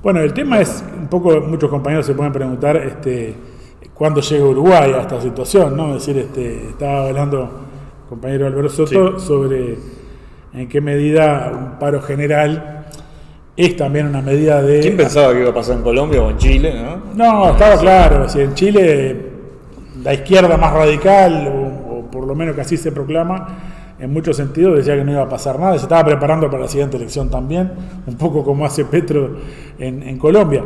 Bueno, el tema es, un poco muchos compañeros se pueden preguntar cuándo llega Uruguay a esta situación, ¿no? Es decir, estaba hablando el compañero Alberto Soto sobre en qué medida un paro general es también una medida de... ¿Quién pensaba que iba a pasar en Colombia o en Chile, no? No, estaba claro, si en Chile la izquierda más radical, o por lo menos que así se proclama, en muchos sentidos decía que no iba a pasar nada, se estaba preparando para la siguiente elección también, un poco como hace Petro en Colombia.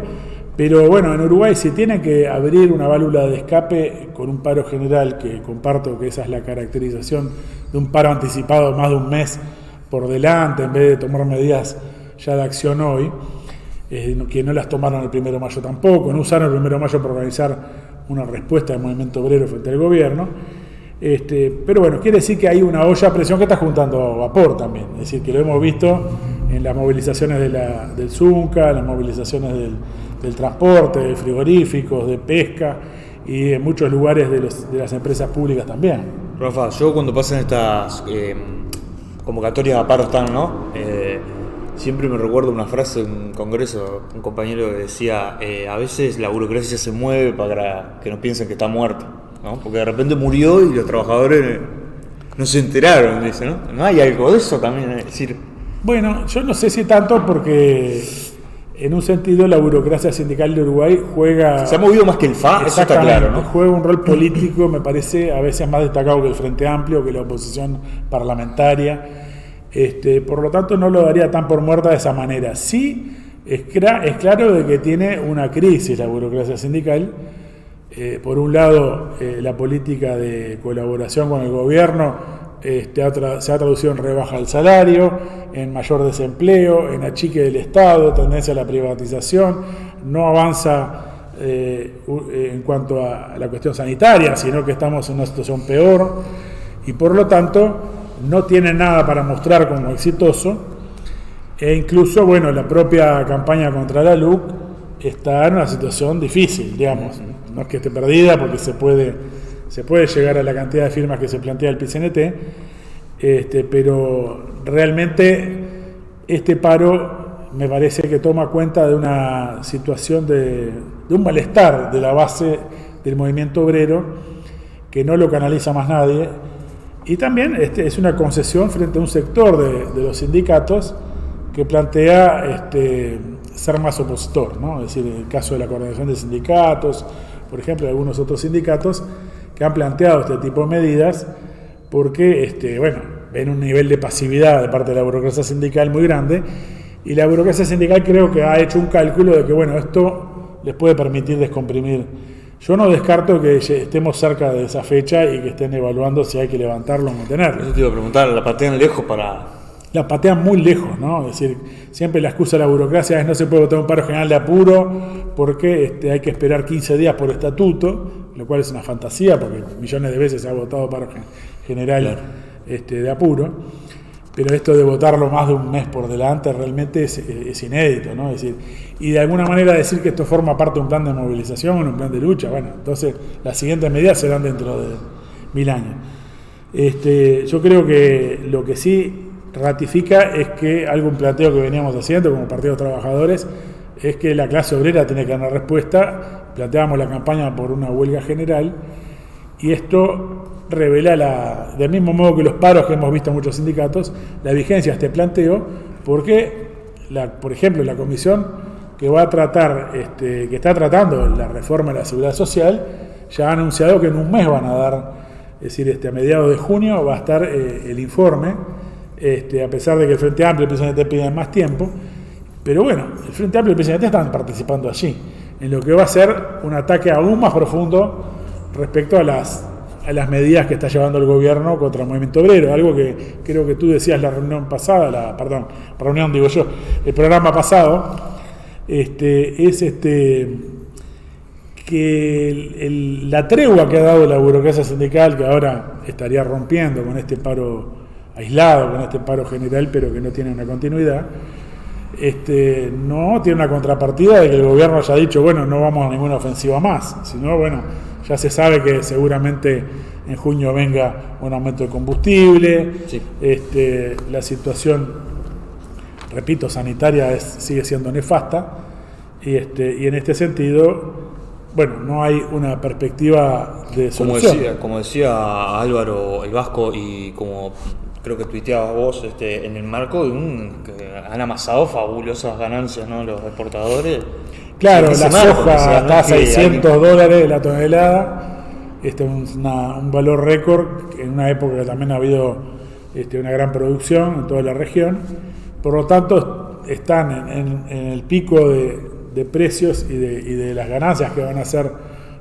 Pero bueno, en Uruguay si tienen que abrir una válvula de escape con un paro general, que comparto que esa es la caracterización de un paro anticipado más de un mes por delante, en vez de tomar medidas ya de acción hoy, que no las tomaron el 1 de mayo tampoco, no usaron el 1 de mayo para organizar una respuesta del movimiento obrero frente al gobierno. Pero bueno, quiere decir que hay una olla a presión que está juntando vapor también, es decir, que lo hemos visto en las movilizaciones del Zunca, en las movilizaciones del transporte, de frigoríficos, de pesca y en muchos lugares de las empresas públicas también. Rafa, yo cuando pasan estas convocatorias a paro están, ¿no? Siempre me recuerdo una frase en un congreso, un compañero que decía, a veces la burocracia se mueve para que no piensen que está muerta, ¿no? Porque de repente murió y los trabajadores no se enteraron, dice, ¿no? ¿No hay algo de eso también? Es decir... Bueno, yo no sé si tanto porque en un sentido la burocracia sindical de Uruguay juega... Se ha movido más que el FA, eso está claro, ¿no? Juega un rol político, me parece, a veces más destacado que el Frente Amplio, que la oposición parlamentaria. Por lo tanto no lo daría tan por muerta de esa manera. Sí, es claro de que tiene una crisis la burocracia sindical. Por un lado, la política de colaboración con el gobierno se ha traducido en rebaja del salario, en mayor desempleo, en achique del Estado, tendencia a la privatización, no avanza en cuanto a la cuestión sanitaria, sino que estamos en una situación peor y por lo tanto no tiene nada para mostrar como exitoso, e incluso, bueno, la propia campaña contra la LUC está en una situación difícil, digamos, no es que esté perdida porque se puede llegar a la cantidad de firmas que se plantea el PCNT, pero realmente este paro me parece que toma cuenta de una situación de un malestar de la base del movimiento obrero que no lo canaliza más nadie. Y también es una concesión frente a un sector de los sindicatos que plantea ser más opositor, ¿no? Es decir, en el caso de la Coordinación de Sindicatos, por ejemplo, algunos otros sindicatos que han planteado este tipo de medidas porque ven un nivel de pasividad de parte de la burocracia sindical muy grande y la burocracia sindical creo que ha hecho un cálculo de que esto les puede permitir descomprimir. Yo no descarto que estemos cerca de esa fecha y que estén evaluando si hay que levantarlo o mantenerlo. Eso te iba a preguntar, ¿la patean lejos para...? La patean muy lejos, ¿no? Es decir, siempre la excusa de la burocracia es no se puede votar un paro general de apuro porque hay que esperar 15 días por estatuto, lo cual es una fantasía porque millones de veces se ha votado paro general de apuro. Pero esto de votarlo más de un mes por delante realmente es inédito, ¿no? Es decir, y de alguna manera decir que esto forma parte de un plan de movilización, un plan de lucha, entonces las siguientes medidas serán dentro de 1000 años. Yo creo que lo que sí ratifica es que algún planteo que veníamos haciendo como Partido de Trabajadores es que la clase obrera tiene que dar una respuesta. Planteábamos la campaña por una huelga general y esto revela, del mismo modo que los paros que hemos visto en muchos sindicatos, la vigencia de este planteo, porque, por ejemplo, la comisión que va a tratar, que está tratando la reforma de la seguridad social, ya ha anunciado que en un mes van a dar, es decir, a mediados de junio va a estar el informe, a pesar de que el Frente Amplio y el PCNT piden más tiempo, pero bueno, el Frente Amplio y el PCNT están participando allí, en lo que va a ser un ataque aún más profundo respecto a las medidas que está llevando el gobierno contra el movimiento obrero, algo que creo que tú decías la reunión pasada, el programa pasado, es que la tregua que ha dado la burocracia sindical, que ahora estaría rompiendo con este paro aislado, con este paro general, pero que no tiene una continuidad, no tiene una contrapartida de que el gobierno haya dicho, no vamos a ninguna ofensiva más, sino, ya se sabe que seguramente en junio venga un aumento de combustible, sí. La situación, repito, sanitaria sigue siendo nefasta, y en este sentido, no hay una perspectiva de solución. Como decía Álvaro el Vasco, y como creo que tuiteabas vos, en el marco de que han amasado fabulosas ganancias, ¿no?, los exportadores. Claro, la soja está a $600 la tonelada, un valor récord en una época que también ha habido una gran producción en toda la región. Por lo tanto, están en el pico de precios y de las ganancias que van a hacer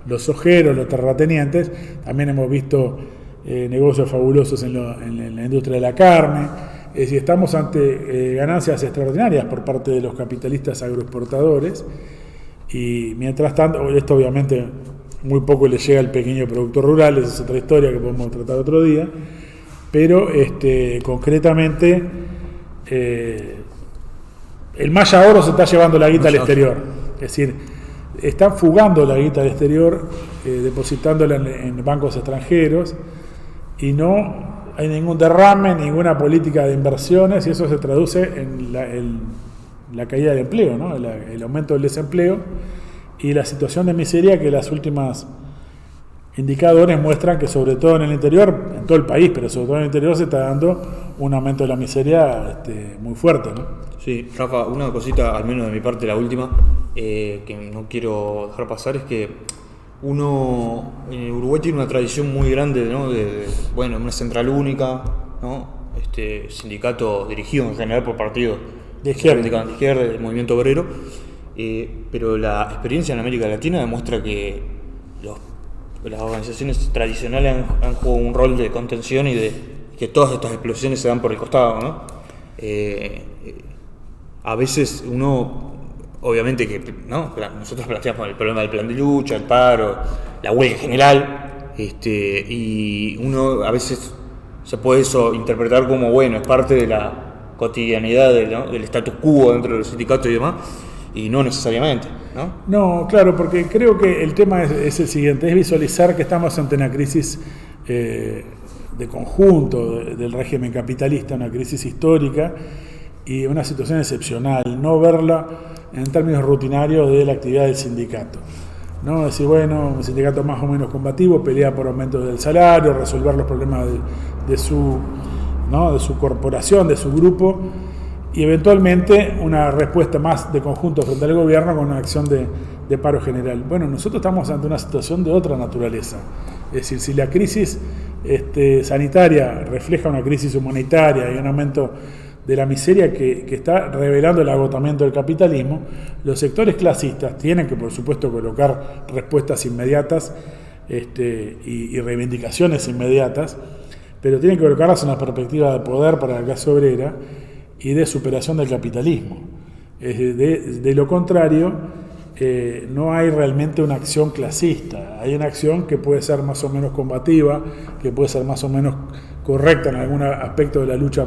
los ojeros, los terratenientes. También hemos visto negocios fabulosos en la industria de la carne. Es decir, estamos ante ganancias extraordinarias por parte de los capitalistas agroexportadores, y mientras tanto, esto obviamente muy poco le llega al pequeño productor rural, esa es otra historia que podemos tratar otro día, pero concretamente el Maya Oro se está llevando la guita al exterior, es decir, están fugando la guita al exterior, depositándola en bancos extranjeros, y no hay ningún derrame, ninguna política de inversiones, y eso se traduce en la caída del empleo, ¿no? El aumento del desempleo y la situación de miseria que las últimas indicadores muestran que, sobre todo en el interior, en todo el país, pero sobre todo en el interior, se está dando un aumento de la miseria muy fuerte, ¿no? Sí, Rafa, una cosita, al menos de mi parte, la última, que no quiero dejar pasar, es que uno en Uruguay tiene una tradición muy grande, ¿no? de una central única, ¿no? Sindicato dirigido en general por partidos de izquierda, del movimiento obrero, pero la experiencia en América Latina demuestra que las organizaciones tradicionales han jugado un rol de contención y de que todas estas explosiones se dan por el costado, ¿no? A veces uno, obviamente que, ¿no? Nosotros planteamos el problema del plan de lucha, el paro, la huelga general, y uno a veces se puede eso interpretar como, bueno, es parte de la cotidianidad del status quo dentro de los sindicatos y demás, y no necesariamente, ¿no? No, claro, porque creo que el tema es el siguiente, es visualizar que estamos ante una crisis de conjunto del régimen capitalista, una crisis histórica y una situación excepcional, no verla en términos rutinarios de la actividad del sindicato, ¿no? Decir, bueno, un sindicato más o menos combativo pelea por aumento del salario, resolver los problemas de su corporación, de su grupo, y eventualmente una respuesta más de conjunto frente al gobierno con una acción de paro general. Bueno, nosotros estamos ante una situación de otra naturaleza. Es decir, si la crisis sanitaria refleja una crisis humanitaria y un aumento de la miseria que está revelando el agotamiento del capitalismo, los sectores clasistas tienen que, por supuesto, colocar respuestas inmediatas y reivindicaciones inmediatas, pero tienen que colocarlas en una perspectiva de poder para la clase obrera y de superación del capitalismo. De lo contrario, no hay realmente una acción clasista, hay una acción que puede ser más o menos combativa, que puede ser más o menos correcta en algún aspecto de la lucha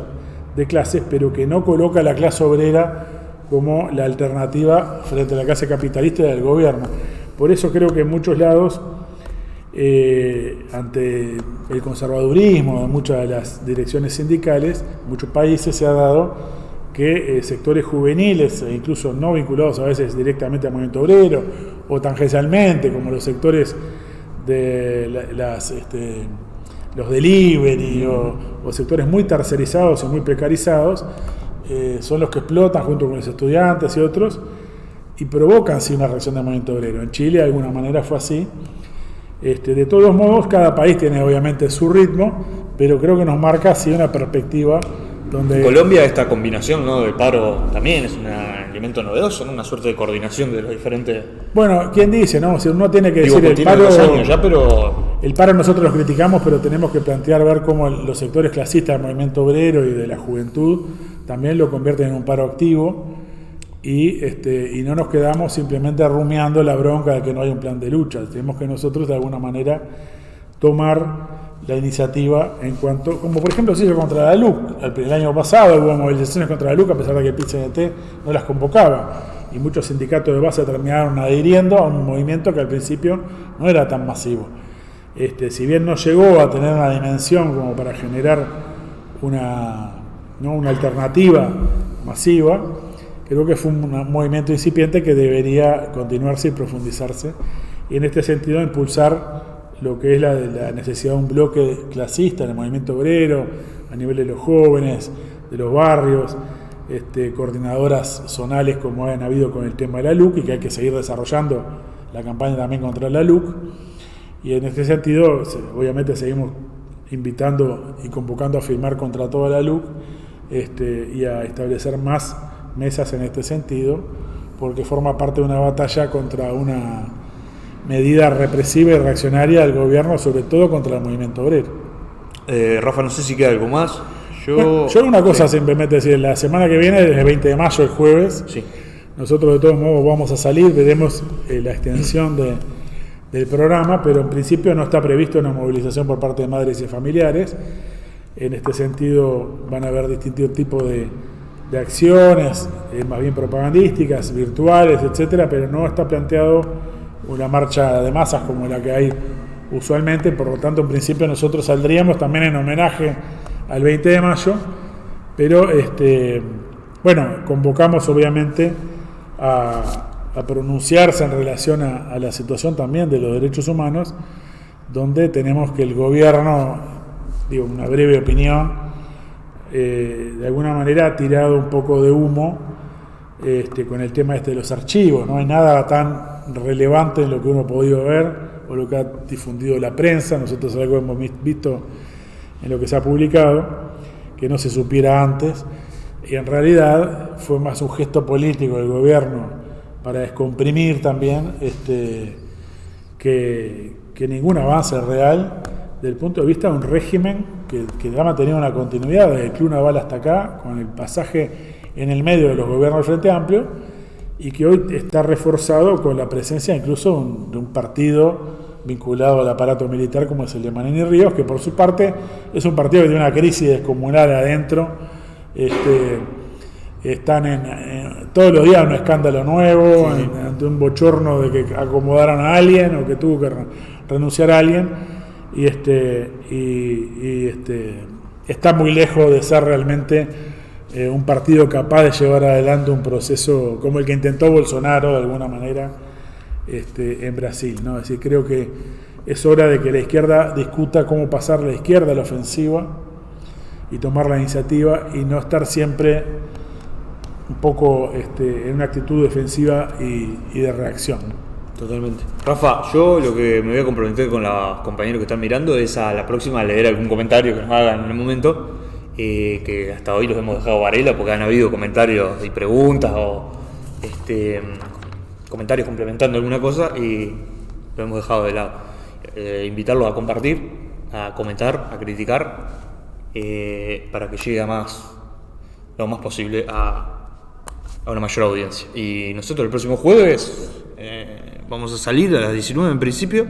de clases, pero que no coloca a la clase obrera como la alternativa frente a la clase capitalista y del gobierno. Por eso creo que en muchos lados, ante el conservadurismo de muchas de las direcciones sindicales, en muchos países se ha dado que sectores juveniles, e incluso no vinculados a veces directamente al movimiento obrero, o tangencialmente, como los sectores de los delivery o sectores muy tercerizados o muy precarizados, son los que explotan junto con los estudiantes y otros, y provocan sí una reacción del movimiento obrero. En Chile de alguna manera fue así. De todos modos, cada país tiene obviamente su ritmo, pero creo que nos marca así una perspectiva donde... En Colombia esta combinación, ¿no?, del paro también es un elemento novedoso, ¿no? Una suerte de coordinación de los diferentes... Bueno, ¿quién dice, no? Si uno tiene que decir el paro... años ya, pero... El paro nosotros lo criticamos, pero tenemos que plantear ver cómo los sectores clasistas del movimiento obrero y de la juventud también lo convierten en un paro activo, y no nos quedamos simplemente rumiando la bronca de que no hay un plan de lucha. Tenemos que nosotros de alguna manera tomar la iniciativa en cuanto, como por ejemplo se hizo contra la LUC. El año pasado hubo movilizaciones contra la LUC a pesar de que el PIT-CNT no las convocaba, y muchos sindicatos de base terminaron adhiriendo a un movimiento que al principio no era tan masivo. Si bien no llegó a tener una dimensión como para generar una alternativa masiva, creo que fue un movimiento incipiente que debería continuarse y profundizarse, y en este sentido impulsar lo que es la necesidad de un bloque clasista en el movimiento obrero, a nivel de los jóvenes, de los barrios, coordinadoras zonales como han habido con el tema de la LUC, y que hay que seguir desarrollando la campaña también contra la LUC. Y en este sentido, obviamente seguimos invitando y convocando a firmar contra toda la LUC y a establecer más mesas en este sentido, porque forma parte de una batalla contra una medida represiva y reaccionaria del gobierno, sobre todo contra el movimiento obrero. Rafa, no sé si queda algo más. Yo una cosa simplemente decir, la semana que viene, desde el 20 de mayo, el jueves, sí. Nosotros de todos modos vamos a salir, veremos la extensión del programa, pero en principio no está previsto una movilización por parte de madres y familiares. En este sentido van a haber distintos tipos de acciones, más bien propagandísticas, virtuales, etcétera, pero no está planteado una marcha de masas como la que hay usualmente. Por lo tanto, en principio nosotros saldríamos también en homenaje al 20 de mayo, pero convocamos obviamente a pronunciarse en relación a la situación también de los derechos humanos, donde tenemos que el gobierno, una breve opinión, de alguna manera ha tirado un poco de humo con el tema de los archivos. No hay nada tan relevante en lo que uno ha podido ver o lo que ha difundido la prensa. Nosotros algo hemos visto en lo que se ha publicado que no se supiera antes, y en realidad fue más un gesto político del gobierno para descomprimir también que ningún avance real desde el punto de vista de un régimen que ha mantenido una continuidad desde el Club Naval hasta acá, con el pasaje en el medio de los gobiernos del Frente Amplio, y que hoy está reforzado con la presencia incluso de un partido vinculado al aparato militar como es el de Manini Ríos, que por su parte es un partido que tiene una crisis descomunal adentro. Están todos los días un escándalo nuevo, sí, ante un bochorno de que acomodaron a alguien o que tuvo que renunciar a alguien, y está muy lejos de ser realmente un partido capaz de llevar adelante un proceso como el que intentó Bolsonaro de alguna manera en Brasil, ¿no? Es decir, creo que es hora de que la izquierda discuta cómo pasar la izquierda a la ofensiva y tomar la iniciativa, y no estar siempre un poco en una actitud defensiva y de reacción. Totalmente. Rafa, yo lo que me voy a comprometer con los compañeros que están mirando es a la próxima leer algún comentario que nos hagan en el momento, que hasta hoy los hemos dejado varela porque han habido comentarios y preguntas o comentarios complementando alguna cosa y lo hemos dejado de lado. Invitarlos a compartir, a comentar, a criticar, para que llegue lo más posible a una mayor audiencia. Y nosotros el próximo jueves vamos a salir a las 19 en principio,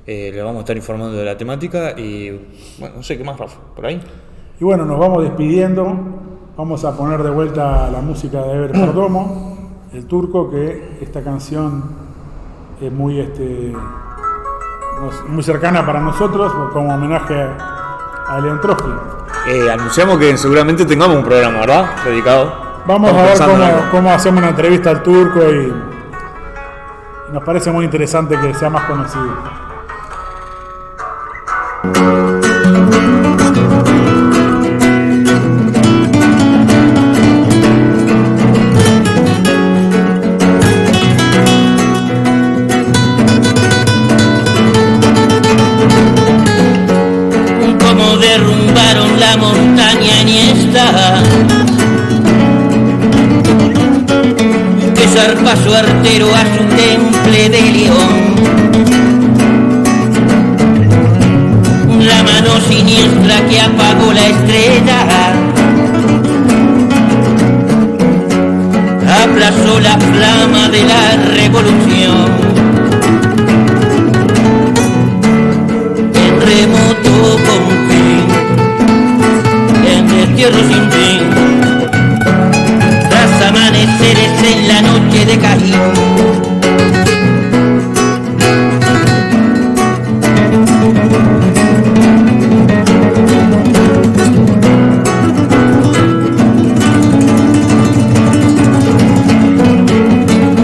le vamos a estar informando de la temática y bueno, no sé qué más, Rafa, por ahí. Y bueno, nos vamos despidiendo, vamos a poner de vuelta la música de Ever Perdomo, el turco, que esta canción es muy cercana para nosotros como homenaje a León Trotsky. Anunciamos que seguramente tengamos un programa, ¿verdad? Dedicado. Vamos a ver cómo hacemos una entrevista al turco y nos parece muy interesante que sea más conocido. Como derrumbaron la montaña Iniesta, que zarpa su artero a su temple de león. La mano siniestra que apagó la estrella aplazó la flama de la revolución. En remoto con fin, en destierro sin fin, tras amaneceres en la noche de Cajín.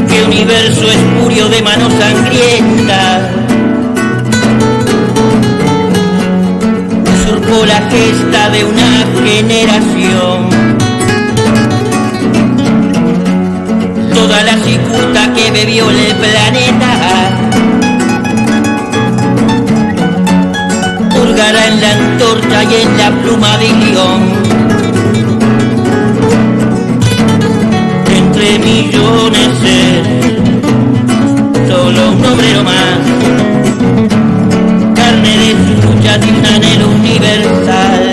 Qué universo espurio de manos sangrientas usurpó la gesta de una generación. Toda la cicuta que bebió el planeta colgará en la antorcha y en la pluma de león. Entre millones es solo un obrero más, carne de su lucha de un anhelo universal.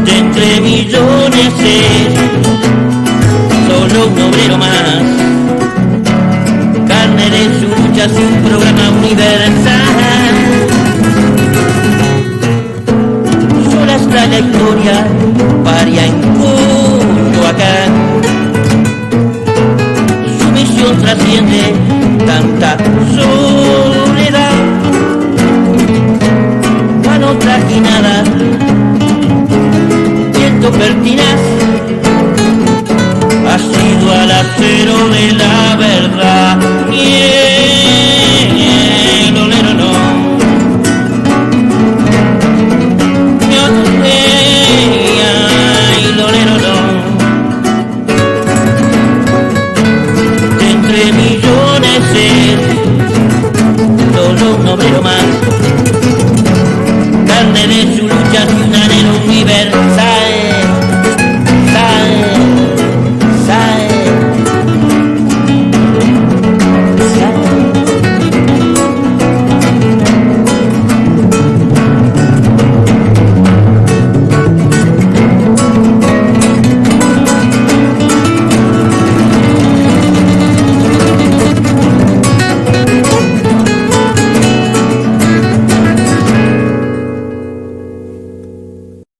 Entre millones es solo un obrero más, carne de su lucha es un programa universal. Sola está la historia, paria en Coyoacán. Su misión trasciende tanta soledad. Mano trajinada, viento pertinaz, ha sido al acero de la verdad. Entre millones es solo un obrero más,